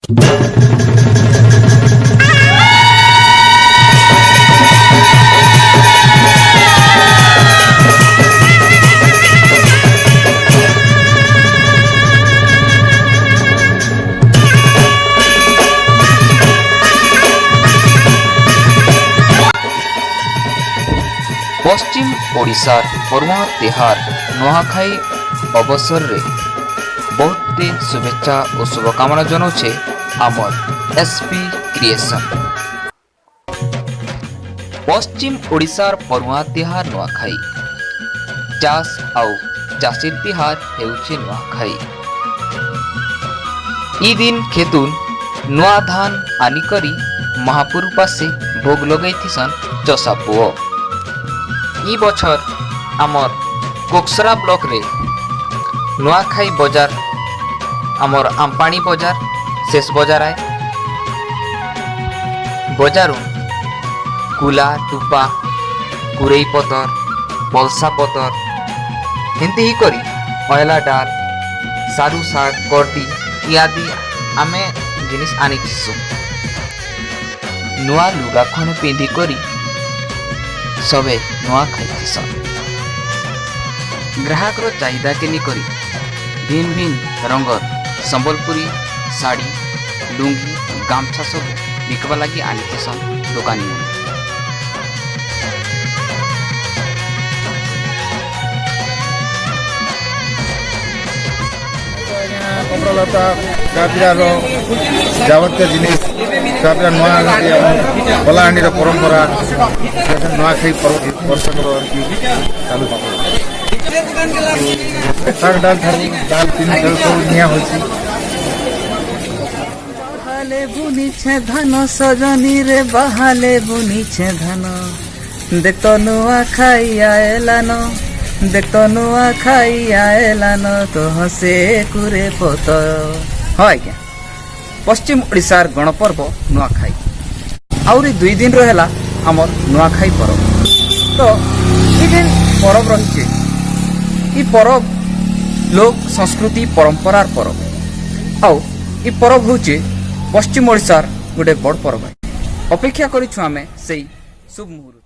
पश्चिम ओडिशार पर्व तिहार नुआखाई अवसर रे बहुत शुभेच्छा और शुभकामना जनाऊे आमर एसपी क्रिएशन। पश्चिम ओडिशार पर्व तिहार नुआखाई चाष आउ चाषी तिहार हेउछे नुआखाई। ई दिन खेतुन नुआ धान आनिकरी महापुरु पासे भोग लगई थिसन चषा पुओ। ई बछर आमर कोक्सरा ब्लॉक रे नुआखाई बजार आमर आमपाणी बजार शेष बजार आए बजारू कुला टुपा कुरेई पतर पलसा पतर एमती ही करी अयला डाल सारू साग करटी इत्यादि आमे जिनिस आनीसु। नुआ लुगा खण पिंधि करी सबे नुआ खाइथिसन। ग्राहक रो चाहिदा के नी करी भिन्न भिन्न रंगर संबलपुरी साड़ी लुंगी गामछा सब बिकवा लगी आनीथिसन दुकानी में। कपड़ा लता कापियार जावत्य जिनिस कापिया नुआ कलाहांडी परंपरा नुआखाई वर्ष चालू शाग डाल दाल तीन दाल सब निया होछि। बहाले बुनीछे धान सजनी रे बहाले बुनीछे धान देखतो नुआखाई आएलानो देखतो नुआखाई आएलानो तो हसे कुरे पोत। हाँ आज्ञा पश्चिम ओडिशार गणपर्व नुआखाई आउरी 2 दिन रहेला आमर नुआखाई पर्व। तो ये जेन पर्व रही ई पर्व लोक संस्कृति परंपरार पर्व आउ ई पर्व होचे पश्चिम ओडिशार गोटे बड़ पर्व। अपेक्षा करिछु आमे सेई शुभ मुहूर्त।